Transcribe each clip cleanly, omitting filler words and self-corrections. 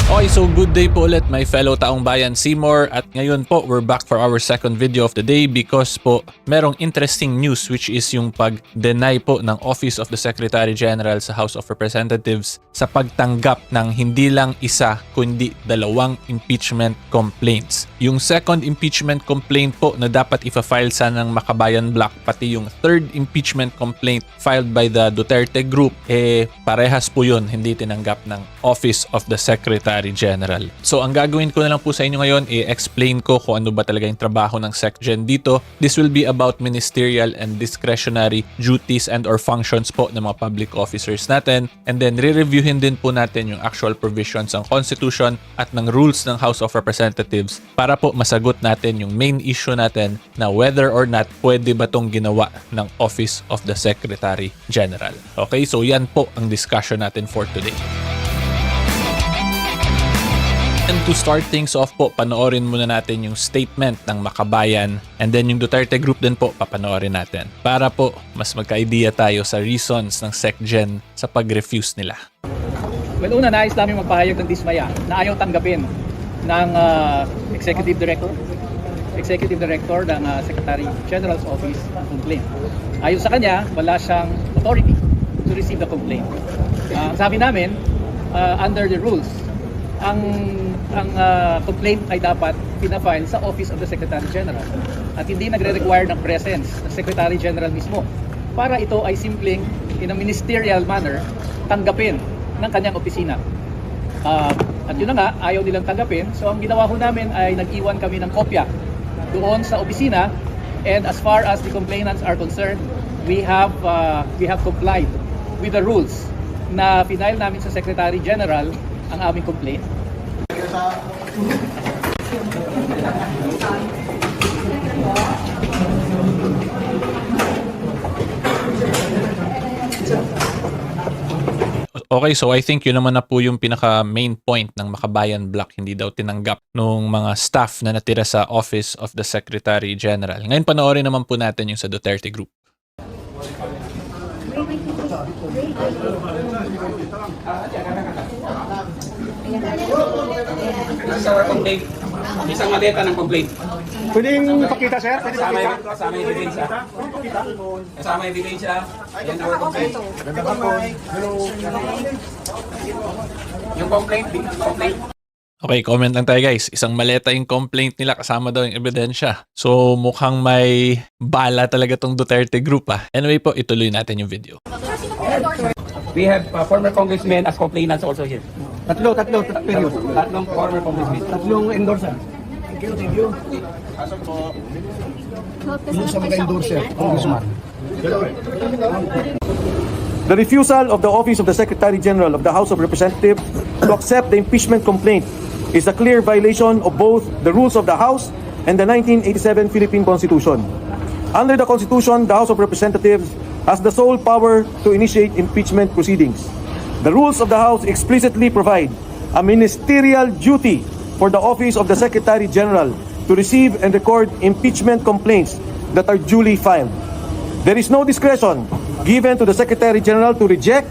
Okay, so good day po ulit my fellow taong bayan Seymour, at ngayon po we're back for our second video of the day because po merong interesting news, which is yung pag-deny po ng Office of the Secretary General sa House of Representatives sa pagtanggap ng hindi lang isa kundi dalawang impeachment complaints. Yung second impeachment complaint po na dapat ifa-file sana ng Makabayan Block, pati yung third impeachment complaint filed by the Duterte Group, parehas po yun hindi tinanggap ng Office of the Secretary General. So ang gagawin ko na lang po sa inyo ngayon, i-explain ko kung ano ba talaga yung trabaho ng SecGen dito. This will be about ministerial and discretionary duties and or functions po ng mga public officers natin, and then re-reviewin din po natin yung actual provisions ng Constitution at ng rules ng House of Representatives para po masagot natin yung main issue natin na whether or not pwede ba tong ginawa ng Office of the Secretary General. Okay, so yan po ang discussion natin for today. And to start things off po, panoorin muna natin yung statement ng Makabayan, and then yung Duterte Group din po papanoorin natin para po mas magka-idea tayo sa reasons ng SecGen sa pag-refuse nila. Well, una, nais namin magpahayag ng dismaya na ayaw tanggapin ng Executive Director ng Secretary General's Office ang complaint. Ayon sa kanya, wala siyang authority to receive the complaint. Sabi namin, under the rules, ang complaint ay dapat pinafile sa Office of the Secretary General at hindi nagre-require ng presence ng Secretary General mismo para ito ay simpleng in a ministerial manner tanggapin ng kanyang opisina. At yun na nga, ayaw nilang tanggapin. So ang ginawa ho namin ay nag-iwan kami ng kopya doon sa opisina, and as far as the complainants are concerned, we have complied with the rules na final namin sa Secretary General ang aming complaint. Okay, so I think yun naman na po yung pinaka main point ng Makabayan Block. Hindi daw tinanggap nung mga staff na natira sa Office of the Secretary General. Ngayon panoorin naman po natin yung sa Duterte Group. Isang maleta ng complaint. Pwedeng pakita, sir? Pwede pakita? Kasama yung ebidensya. Kasama yung ebidensya. Ayan ang complaint. Yung complaint. Okay, comment lang tayo guys. Isang maleta yung complaint nila, kasama daw yung ebidensya. So mukhang may bala talaga tong Duterte Group ah. Anyway po, ituloy natin yung video. We have former congressmen as complainants also here. Tatlo. Tatlong former congressmen. Tatlong endorser. Thank you. Yung sa mga endorser, congressman. The refusal of the Office of the Secretary General of the House of Representatives to accept the impeachment complaint is a clear violation of both the rules of the House and the 1987 Philippine Constitution. Under the Constitution, the House of Representatives has the sole power to initiate impeachment proceedings. The rules of the House explicitly provide a ministerial duty for the Office of the Secretary General to receive and record impeachment complaints that are duly filed. There is no discretion given to the Secretary General to reject,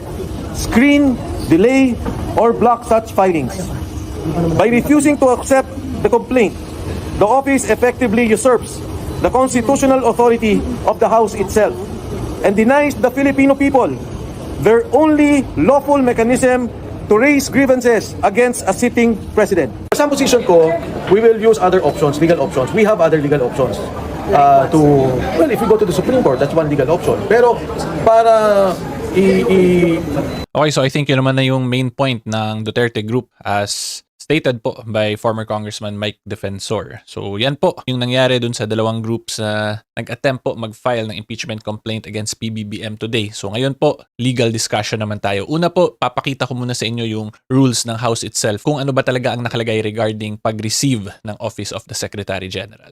screen, delay, or block such filings. By refusing to accept the complaint, the office effectively usurps the constitutional authority of the House itself and denies the Filipino people their only lawful mechanism to raise grievances against a sitting president. Sa position ko, we will use other options, legal options. We have other legal options. Well, if we go to the Supreme Court, that's one legal option. Pero para Okay, so I think yun naman na yung main point ng Duterte Group as stated po by former Congressman Mike Defensor. So yan po yung nangyari dun sa dalawang groups na nag-attempt po mag-file ng impeachment complaint against PBBM today. So ngayon po, legal discussion naman tayo. Una po, papakita ko muna sa inyo yung rules ng House itself, kung ano ba talaga ang nakalagay regarding pag-receive ng Office of the Secretary General.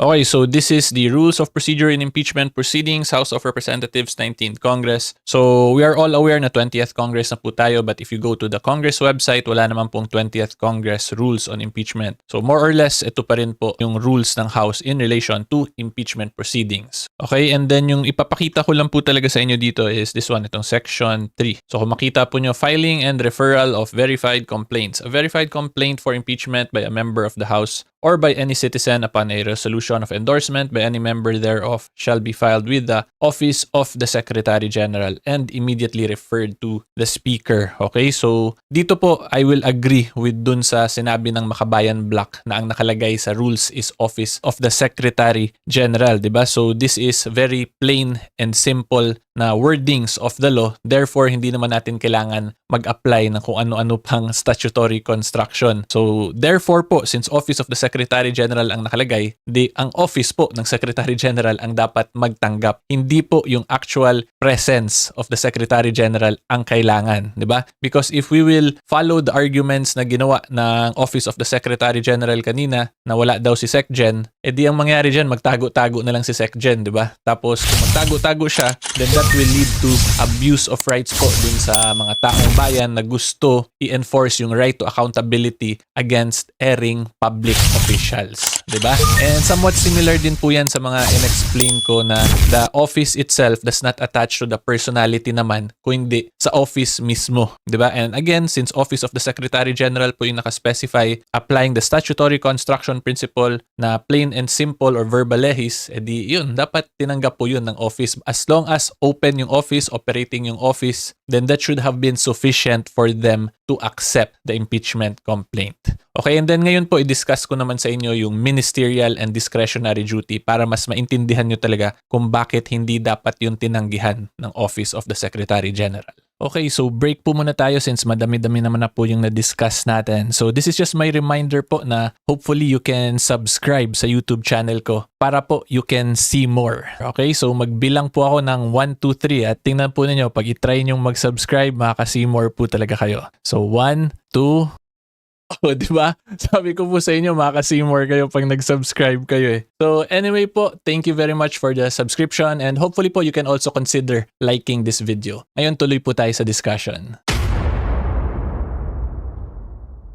Okay, so this is the Rules of Procedure in Impeachment Proceedings, House of Representatives, 19th Congress. So we are all aware na 20th Congress na po tayo, but if you go to the Congress website, wala naman pong 20th Congress rules on impeachment. So more or less, ito pa rin po yung rules ng House in relation to impeachment proceedings. Okay, and then yung ipapakita ko lang po talaga sa inyo dito is this one, itong section 3. So kung makita po nyo, filing and referral of verified complaints. A verified complaint for impeachment by a member of the House or by any citizen upon a resolution of endorsement by any member thereof shall be filed with the office of the Secretary General and immediately referred to the Speaker. Okay, so dito po I will agree with dun sa sinabi ng Makabayan Black na ang nakalagay sa rules is office of the Secretary General, diba? So this is very plain and simple na wordings of the law. Therefore, hindi naman natin kailangan mag-apply ng kung ano-ano pang statutory construction. So, therefore po, since Office of the Secretary General ang nakalagay, ang office po ng Secretary General ang dapat magtanggap. Hindi po yung actual presence of the Secretary General ang kailangan, di ba? Because if we will follow the arguments na ginawa ng Office of the Secretary General kanina, na wala daw si SecGen, di ang mangyari dyan, magtago-tago na lang si SecGen, di ba? Tapos, kung magtago-tago siya, then that will lead to abuse of rights po dun sa mga taong bayan na gusto i-enforce yung right to accountability against erring public officials, di ba? And somewhat similar din po yan sa mga in-explain ko na the office itself does not attach to the personality naman, kundi sa office mismo, di ba? And again, since Office of the Secretary General po yung nakaspecify applying the statutory construction principle na plain and simple or verbal lehis, edi yun, dapat tinanggap po yun ng office. As long as open yung office, operating yung office, then that should have been sufficient for them to accept the impeachment complaint. Okay, and then ngayon po i-discuss ko naman sa inyo yung ministerial and discretionary duty para mas maintindihan nyo talaga kung bakit hindi dapat yung tinanggihan ng Office of the Secretary General. Okay, so break po muna tayo since madami-dami naman na po yung na-discuss natin. So this is just my reminder po na hopefully you can subscribe sa YouTube channel ko para po you can see more. Okay, so magbilang po ako ng 1, 2, 3 at tingnan po ninyo, pag i-try nyong mag-subscribe, makaka-see more po talaga kayo. So 1, 2, oh, di ba? Sabi ko po sa inyo, makaka-see more kayo pag nag-subscribe kayo eh. So anyway po, thank you very much for the subscription and hopefully po you can also consider liking this video. Ngayon tuloy po tayo sa discussion.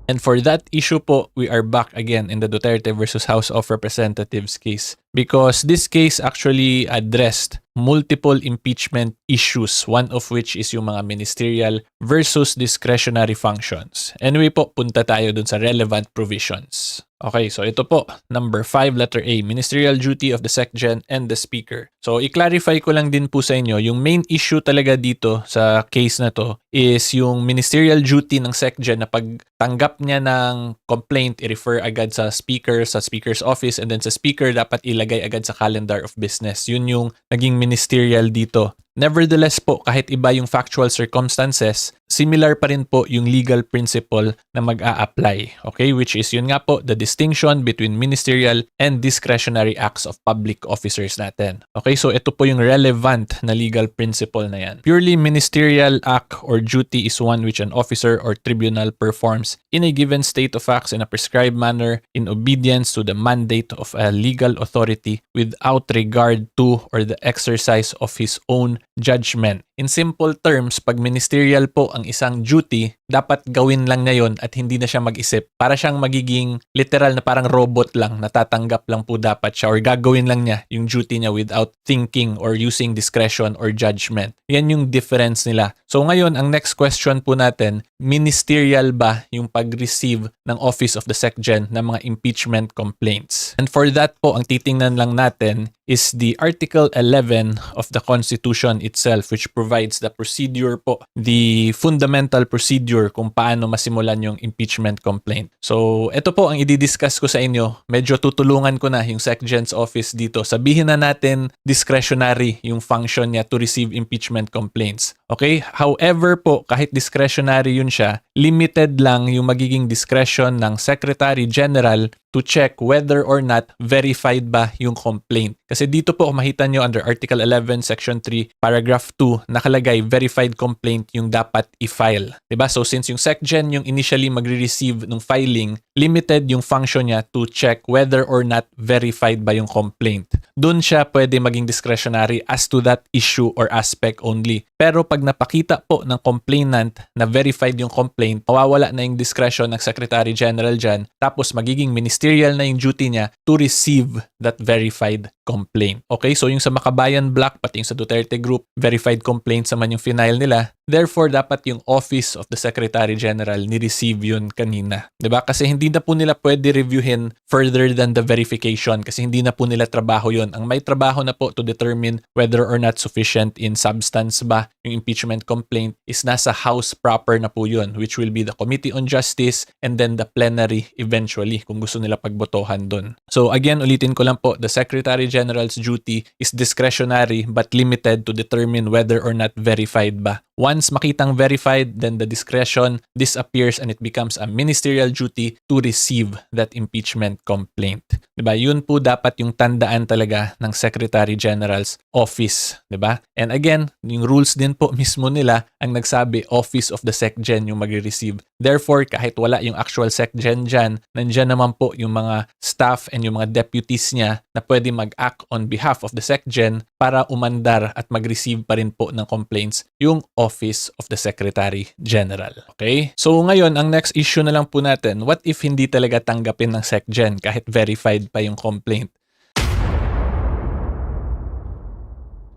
And for that issue po, we are back again in the Duterte versus House of Representatives case because this case actually addressed multiple impeachment issues, one of which is yung mga ministerial versus discretionary functions. Anyway po, punta tayo dun sa relevant provisions. Okay, so ito po, number 5, letter A, ministerial duty of the SecGen and the Speaker. So, i-clarify ko lang din po sa inyo, yung main issue talaga dito sa case na to is yung ministerial duty ng SecGen na pagtanggap niya ng complaint, i-refer agad sa Speaker's office, and then sa Speaker dapat ilagay agad sa calendar of business. Yun yung naging ministerial dito. Nevertheless po, kahit iba yung factual circumstances, similar pa rin po yung legal principle na mag-a-apply. Okay? Which is yun nga po, the distinction between ministerial and discretionary acts of public officers natin. Okay? So ito po yung relevant na legal principle na yan. Purely ministerial act or duty is one which an officer or tribunal performs in a given state of facts in a prescribed manner in obedience to the mandate of a legal authority without regard to or the exercise of his own judgment. In simple terms, pag ministerial po ang isang duty, dapat gawin lang niya yun at hindi na siya mag-isip. Para siyang magiging literal na parang robot lang, natatanggap lang po dapat siya or gagawin lang niya yung duty niya without thinking or using discretion or judgment. Yan yung difference nila. So ngayon, ang next question po natin, ministerial ba yung pag-receive ng Office of the SecGen ng mga impeachment complaints? And for that po, ang titingnan lang natin is the Article 11 of the Constitution itself which provides the procedure po, the fundamental procedure kung paano masimulan yung impeachment complaint. So, ito po ang i-discuss ko sa inyo. Medyo tutulungan ko na yung SecGen's office dito. Sabihin na natin discretionary yung function niya to receive impeachment complaints. Okay? However po, kahit discretionary yun siya, limited lang yung magiging discretion ng Secretary General to check whether or not verified ba yung complaint. Kasi dito po kung makita nyo under Article 11, Section 3, Paragraph 2, nakalagay verified complaint yung dapat i-file. Diba? So since yung SecGen yung initially magre-receive ng filing, limited yung function niya to check whether or not verified ba yung complaint. Doon siya pwede maging discretionary as to that issue or aspect only. Pero pag napakita po ng complainant na verified yung complaint, mawawala na yung discretion ng Secretary General dyan, tapos magiging ministerial na yung duty niya to receive that verified complaint. Okay, so yung sa Makabayan Block, pati yung sa Duterte Group, verified complaints naman yung final nila. Therefore, dapat yung Office of the Secretary General ni-receive yun kanina. 'Di ba? Kasi hindi na po nila pwede reviewin further than the verification kasi hindi na po nila trabaho yun. Ang may trabaho na po to determine whether or not sufficient in substance ba yung impeachment complaint is nasa House proper na po yun, which will be the Committee on Justice and then the plenary eventually kung gusto nila pagbotohan dun. So again, ulitin ko lang po, the Secretary General's duty is discretionary but limited to determine whether or not verified ba. Once makitang verified, then the discretion disappears and it becomes a ministerial duty to receive that impeachment complaint. Diba? Yun po dapat yung tandaan talaga ng Secretary General's office. Diba? And again, yung rules din po mismo nila ang nagsabi Office of the SecGen yung magre-receive. Therefore, kahit wala yung actual SecGen dyan, nandyan naman po yung mga staff and yung mga deputies niya na pwede mag-act on behalf of the SecGen para umandar at mag-receive pa rin po ng complaints yung Office of the Secretary General. Okay? So ngayon, ang next issue na lang po natin, what if hindi talaga tanggapin ng SecGen kahit verified pa yung complaint?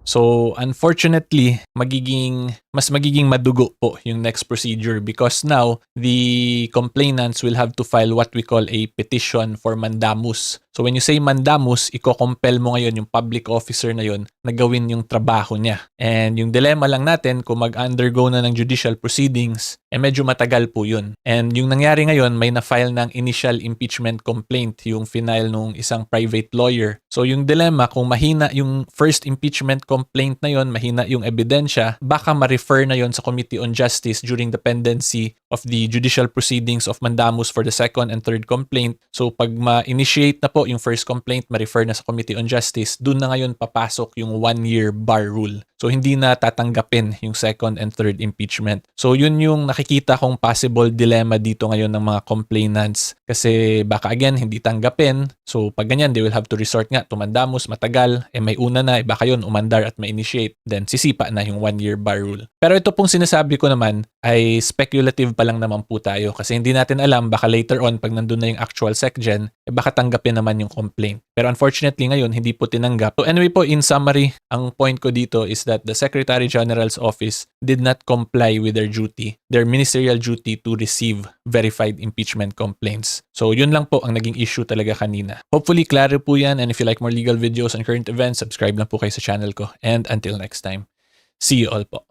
So, unfortunately, mas magiging madugo po yung next procedure because now, the complainants will have to file what we call a petition for mandamus. So, when you say mandamus, iko-compel mo ngayon yung public officer na yun na gawin yung trabaho niya. And yung dilemma lang natin, kung mag-undergo na ng judicial proceedings, medyo matagal po yun. And yung nangyari ngayon, may na-file ng initial impeachment complaint, yung final nung isang private lawyer. So, yung dilemma, kung mahina yung first impeachment complaint na yun, mahina yung ebidensya, baka ma-refer na yun sa Committee on Justice during the pendency of the judicial proceedings of mandamus for the second and third complaint. So, pag ma-initiate na po yung first complaint, ma-refer na sa Committee on Justice, dun na ngayon papasok yung 1-year bar rule. So, hindi na tatanggapin yung second and third impeachment. So, yun yung nakikita kong possible dilemma dito ngayon ng mga complainants. Kasi baka again, hindi tanggapin. So, pag ganyan, they will have to resort nga to mandamus, matagal. May una na, baka yun, umandar at ma-initiate. Then, sisipa na yung 1-year bar rule. Pero ito pong sinasabi ko naman ay speculative pa lang naman po tayo. Kasi hindi natin alam, baka later on, pag nandun na yung actual SecGen, baka tanggapin naman yung complaint. Pero unfortunately ngayon, hindi po tinanggap. So anyway po, in summary, ang point ko dito is that the Secretary General's office did not comply with their duty, their ministerial duty to receive verified impeachment complaints. So yun lang po ang naging issue talaga kanina. Hopefully, klaro po yan. And if you like more legal videos and current events, subscribe lang po kayo sa channel ko. And until next time, see you all po.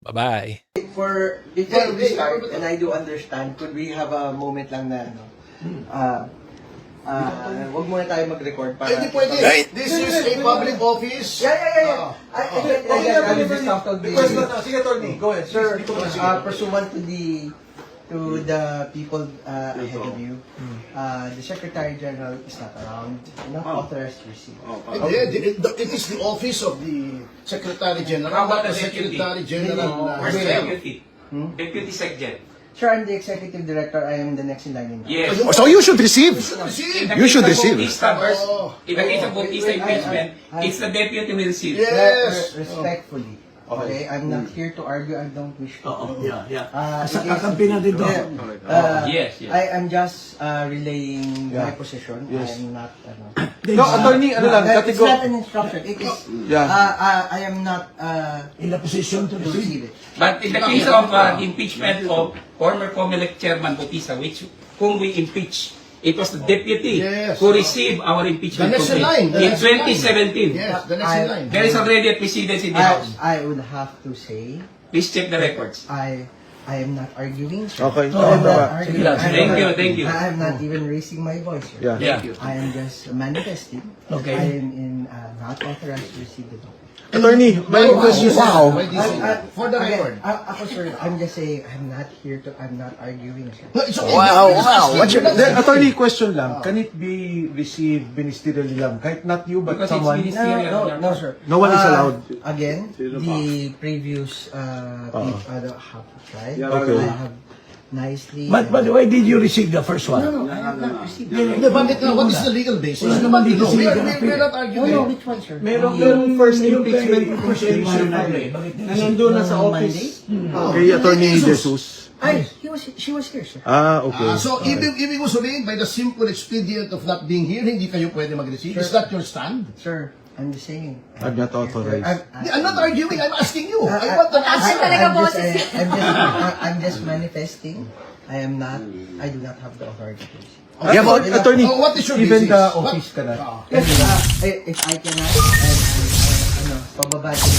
Bye-bye. Before we start, and I do understand, could we have a moment lang na wag muna tayo mag-record para... Pwede. This is a public office. Yeah. I just have to be... Sige, Tony, go ahead. Sir, pursuant to the people ahead of you, the Secretary General is not around, not authorized to receive. It is the office of the Secretary General. How about the Secretary General? Where's the deputy? Deputy SecGen. Sir, I'm the Executive Director. I am the next in line. Yes. So you should receive. You should receive. In the case of Bautista impeachment, it's the deputy who will receive. Yes. Respectfully. Okay, I'm not here to argue. I don't wish to. Kakampi na dito. Yes. I am just relaying my position. I am not. No, attorney, It's not an instruction. It is. Yeah. I am not In the position to receive it. But in the case of impeachment of former COMELEC Chairman Bautista, whom we impeach, it was the deputy who received our impeachment The next in complaint line. in 2017. Yes, the next in line. There is already a precedence in the House. I would have to say Please check the records. I I am not arguing, sir. Okay. I am not Tama. arguing. Thank you. I am not even raising my voice, sir. Yeah. Thank you. I am just manifesting. Okay. I am not authorized to receive the document. Attorney, may question. Wow. For the record, ako, sir, I'm just saying, I'm not arguing, sir. No, it's okay. Wow, wow. What's your Attorney, question lang. Can it be received ministerially lang? Kahit not you, but Because it's someone? ministerial. No, sir. No one is allowed. Again, the previous right? Okay. I have nicely. But why did you receive the first one? No, I have not received No, bakit nga? What is the legal basis? We're not arguing. which one, sir? Merong first impeachment complaint na nandun na sa office. Kay Attorney Jesus. She was here, sir. Okay. So, ibig mo sabihin, by the simple expedient of not being here, hindi kayo pwede mag-receive? Is that your stand? Sir, I'm just saying. I'm not authorized. I'm not arguing, I'm asking you. I want an answer. I'm just manifesting. I do not have the authority to receive. Yeah, but Attorney, Oh, what is your even basis? the What? office ka na. If I cannot, pababati.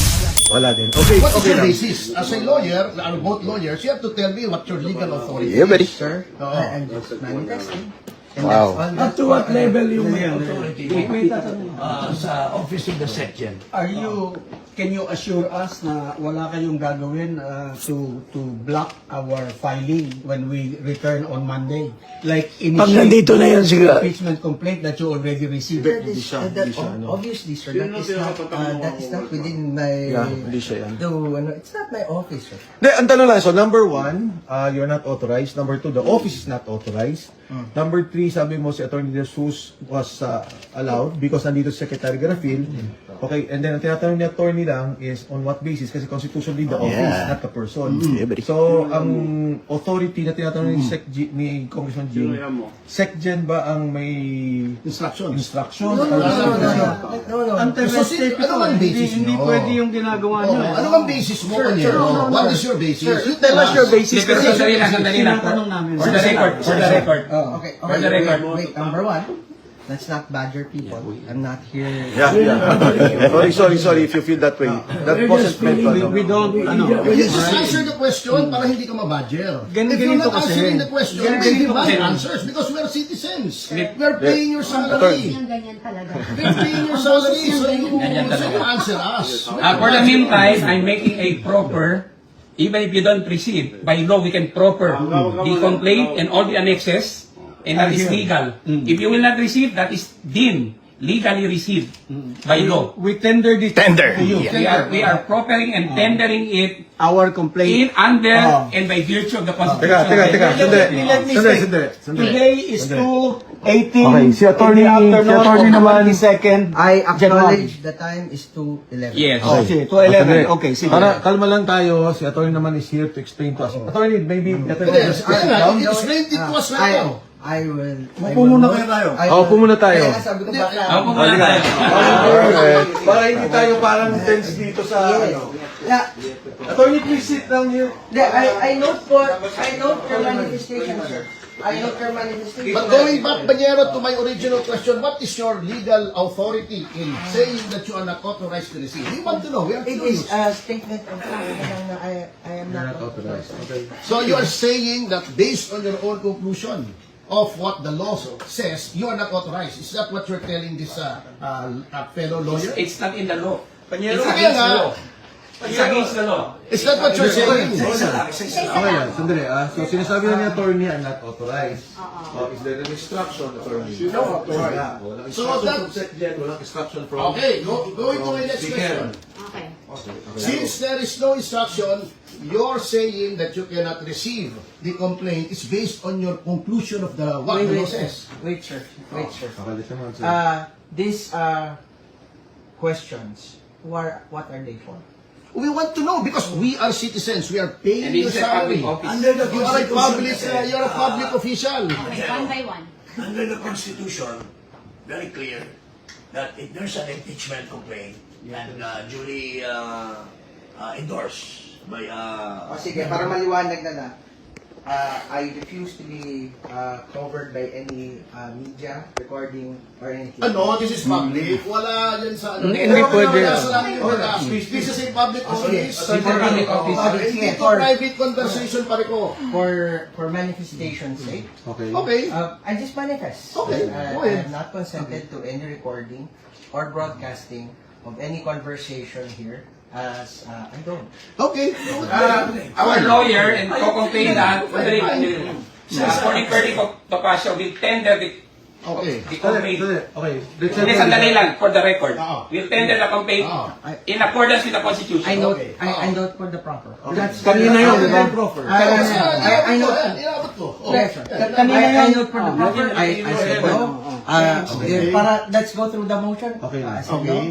Wala din. Okay, What is okay your lang. basis? As a lawyer, both lawyers, you have to tell me what your legal authority Yeah, buddy. is. Sir, I'm just manifesting. And Wow. that's all. Up to what level yung may authority sa office of the section? Can you assure us na wala kayong gagawin to block our filing when we return on Monday? Like Pag nandito na yan sila. impeachment complaint that you already received. Obviously, sir, that is not within my. Yeah, hindi siya yan. It's not my office, sir. Hindi, ang tanong lang, so number 1, you're not authorized. Number 2, the office is not authorized. Number 3, sabi mo si Attorney Jesus was allowed because nandito si Secretary Garfield. Okay, and then ang tinatanong ni Attorney lang is on what basis? Kasi constitutionally the office, not the person. Yeah, buddy. So, ang authority na tinatanong ni Congressman Jing, SecGen ba ang may Instructions. instruction? No. Ano ang basis Hindi nyo? pwede yung ginagawa nyo. Ano ang basis mo kanina? What is your basis? Sir, You tell us your basis. Pero sandali lang. Tinatanong namin. For the record. Okay, For the record. wait, number 1, let's not badger people. I'm not here. Sorry if you feel that way. That wasn't meant to. We don't, You just answer the question para hindi ka mabadger. If you're not answering the question, we demand answers because we are citizens. We are paying your salary. Ganyan talaga. We're paying your salary, so you answer us. For the meantime, I'm making a proper, even if you don't receive, by law we can proper the complaint and all the annexes, and that is legal. If you will not receive, that is deemed legally received by law. we tendered it Tender. to you. We are proffering and tendering it Our in, complaint. under, and by virtue of the Constitution. Teka. Let me say, today is 2:18 Okay, si Attorney- in the afternoon si Attorney of naman- 22nd I January. acknowledge the time is 2:11. Yes. Okay, 2:11. Okay, sige. Para kalma lang tayo, si Attorney naman is here to explain to us. Attorney, maybe Yes, explain it to us right now. I will. Upo muna kayo tayo. Upo muna tayo. Kaya sabi ko baka. Ako muna tayo. Para hindi tayo parang tense dito sa ano. Yeah, Attorney, please sit down here. I note your manifestation, sir. I note your manifestation. But going back, Banyero, to my original question, what is your legal authority in saying that you are not authorized to receive? We want to know. We are It curious. is a statement of fact na I am not authorized. So you are saying that based on your own conclusion of what the law says, you are not authorized. Is that what you're telling this fellow lawyer? It's not in the law. It's Kaya against the nga, law. It's against the law. is that what you're saying? Okay yan, sandali So sinasabi na ni Attorney, I'm not authorized. Is there an instruction, Attorney? No. Walang So instruction that- from SecGen, walang instruction from... Okay, going to my next question. Okay. Since there is no instruction, you're saying that you cannot receive the complaint is based on your conclusion of the what the law says. Wait, sir. Pakalit naman, sir. These questions, what are they for? We want to know because we are citizens. We are paying And your this is a public salary. office. You are a public official. Okay, one by one. Under the Constitution, very clear that if there's an impeachment complaint and duly endorsed by O sige, para maliwanag na. I refuse to be covered by any media recording or anything. Ano, this is public. Wala yan sa ano. Hindi pwede. This is a public office. Public office. Hindi to private conversation pare ko. For manifestation's sake, Okay. Okay. I just manifest. Okay, go I ahead. am not consented to any recording or broadcasting of any conversation here, as I don't. Okay. Our lawyer and co-complain that according to Topacio will tender Okay. the complaint. Okay. Hindi, sandali lang, for the record. Oo. We'll tender the complaint in accordance with the Constitution. I note, I note for the proper. That's Kanina yun, di ba? I know. Inabot ko. I note for the proper. I said no. Para let's go through the motion. Okay na. I said no.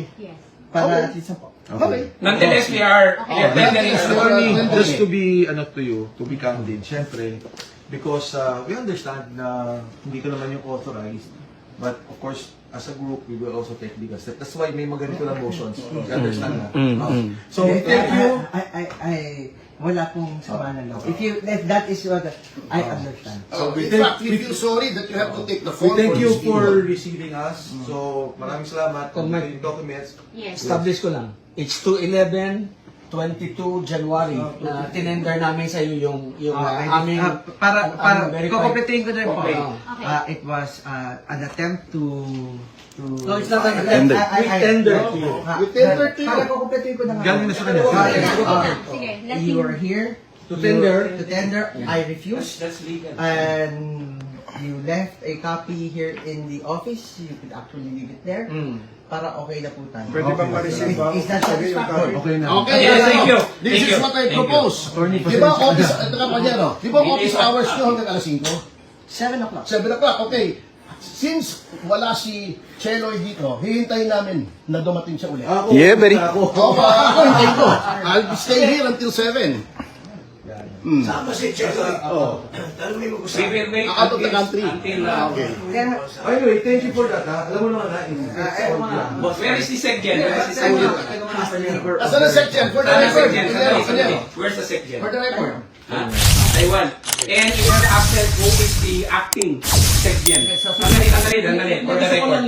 Para at least po. Okay. Nonetheless, we are tendering Attorney, just to be, to you, to be candid, syempre, because we understand na hindi ka naman yung authorized, but of course, as a group, we will also take legal steps. That's why may mga ganito lang motions. We understand na. So, thank you. I wala pong sama ng loob. If that is what I understand. In fact, we feel sorry that you have to take the We fall thank for you this for email. receiving us. So, maraming salamat. Kung may documents. Yes. Establish ko lang. It's 2/11/22 January na tinender namin sa iyo yung aming Para verify. kukumpletin ko na rin po. Okay. It was an attempt to No, it's not an attempt. We tender to you. We tender to you. Para kukumpletin ko na nga. Galing na sa kanya. Sige, let You him... are here To tender. To tender. I refuse. That's legal. And you left a copy here in the office. You could actually leave it there. Para okay na po tayo. Pwede bang ma-receive ba? Is that satisfactory? Okay na. Okay, Yes, thank you. This Thank is you. what I Thank you. propose. Di ba office, kapanyero, di ba office Hindi. hours nyo hanggang alas 5? 7 o'clock. 7 o'clock, okay. Since wala si Cheloy dito, hihintayin namin na dumating siya ulit. Yeah, very. Ako, hintayin ko. I'll stay here until 7. Sama si Cheloy. Tanungin mo ko sa We will wait Out of the country. until Kaya, Anyway, thank you for that. Alam mo naman na. where is the SecGen? Where is the SecGen? Asan ang section? For the record. Where's the SecGen? For the record. Taiwan. And we have absent who is the acting SecGen. Sandali. For the record.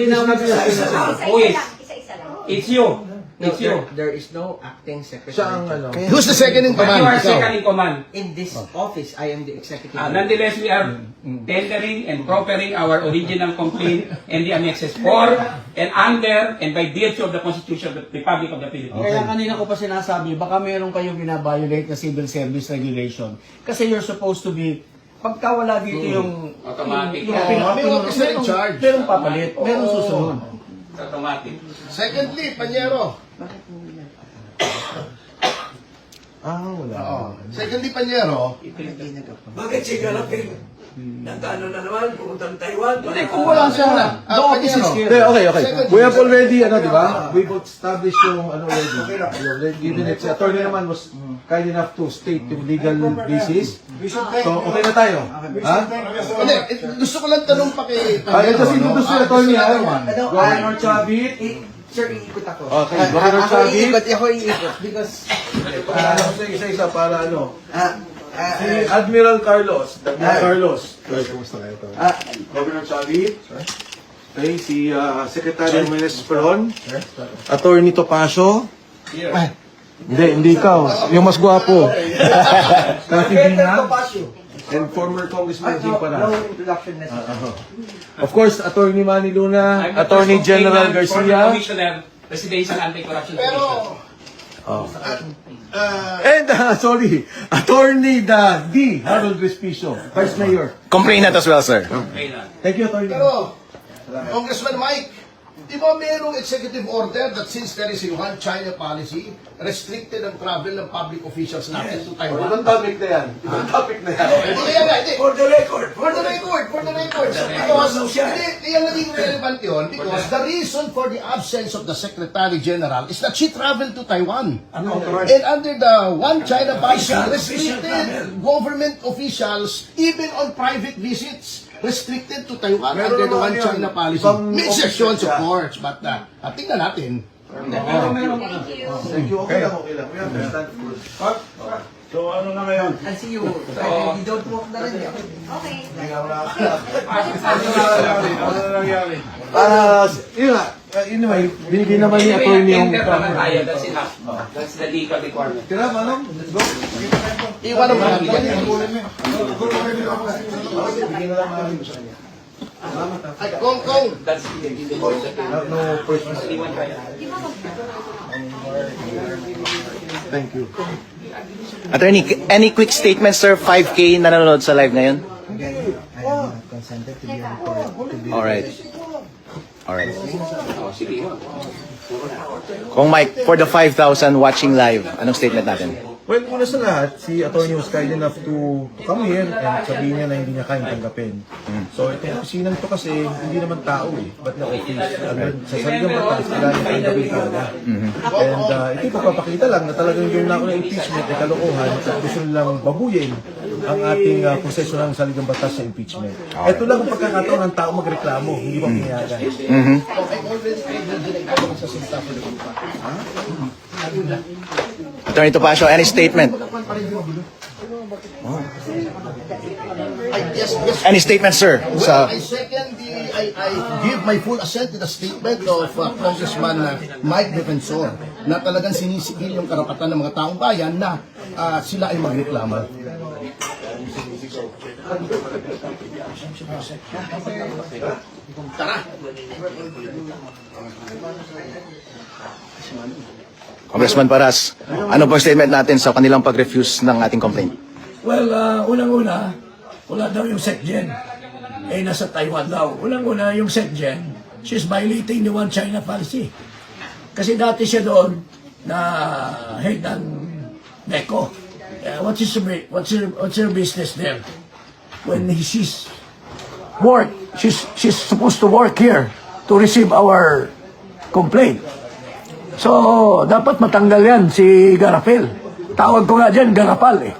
Who is? Isa-isa lang. It's you. no, It's you. there is no acting secretary. Siya ang ano. Who's the second in But you are command? second in command. In this office, I am the executive. Nonetheless, we are tendering and proffering our original complaint and the annexes for and under and by virtue of the Constitution of the Republic of the Philippines. Kaya kanina ko pa sinasabi, baka meron kayong binabiolate na civil service regulation. Kasi you're supposed to be, pagka wala dito yung Automatic. May officer in charge. merong papalit, merong susunod. It's automatic. Secondly, Panyero. Wala. Secondly, Panyero. Bakit si Galapin? Nagkano na naman, pumuntang Taiwan. Kung wala siya, The office is here. Okay. We have already, di ba? We've established yung, already. We have given it. Si attorney naman was kind enough to state yung legal basis. So, okay na tayo. Ha? Hindi, gusto ko lang tanong pa kay Ito si Dudu si attorney, ha? Governor Chavit. Sir, iikot ako. Okay, Governor Chavit. Ako iikot because Isa-isa para ano. Si Admiral Carlos. Carlos. Governor Chavit. Okay, si Secretary Menes Peron. Attorney Topacio. Hindi ikaw. Yung mas gwapo. Kathy Bina. And former Congressman Jing no Para. introduction necessary. Of course, Attorney Manny Luna, I'm the Attorney first General complainant, former Garcia, Commissioner, Presidential Anti-Corruption Commission. and sorry, Attorney D. Harold Respicio, Vice Mayor. Complainant as well, sir. Okay na. Thank you, Attorney. Pero, Congressman Mike, di ba mayroong executive order that since there is a one China policy, restricted ang travel ng public officials natin to Taiwan? Ibang topic na yan. Ibang topic na yan. Hindi yan nga, hindi. For the record. For the record. Because, hindi yan naging relevant yun because the reason for the absence of the Secretary General is that she traveled to Taiwan. And under the one China policy, restricted government officials, even on private visits, restricted to Taiwan under the one China policy. May exceptions, of course, but tingnan natin. Thank you. Thank you. Okay lang. We understand, of course. Okay. I'll see you. You don't walk na rin. Okay. Yun naman, binigyan naman ni attorney yung... Enter naman tayo, that's enough. That's the legal requirement. Tira, manong, let's go. Iwan mo namin yan. Ay, Kong! That's No personal. Thank you. Attorney, any quick statement, sir? 5K nanonood sa live ngayon? Again, I am not consented to be recorded. Alright. Alright. Kung Mike, for the 5,000 watching live, anong statement natin? Well, una sa lahat, si attorney was kind enough to come here and sabihin niya na hindi niya kayang tanggapin. So, itong opisina to kasi hindi naman tao eh, but na office. Sa saligang batas, kailangan niya tanggapin talaga. And ito ipapakita lang na talagang yung nauna impeachment ay kalokohan at gusto nilang babuyin ang ating proseso ng saligang batas sa impeachment. Ito lang ang pagkakataon ng tao magreklamo, hindi ba pinayagan? Attorney Topacio, any statement? Yes. Any statement, sir? Well, I second I give my full assent to the statement of Congressman Mike Defensor na talagang sinisigil yung karapatan ng mga taong bayan na sila ay magreklamo. Congressman Paras, ano pong statement natin sa kanilang pag-refuse ng ating complaint? Well, unang-una, wala daw yung SecGen. Nasa Taiwan daw. Unang-una, yung SecGen, she's violating the One China policy. Kasi dati siya doon na head ng NECO. What's her business there? When she's supposed to work here to receive our complaint. So, dapat matanggal yan si Garapel. Tawag ko nga dyan, Garapal eh.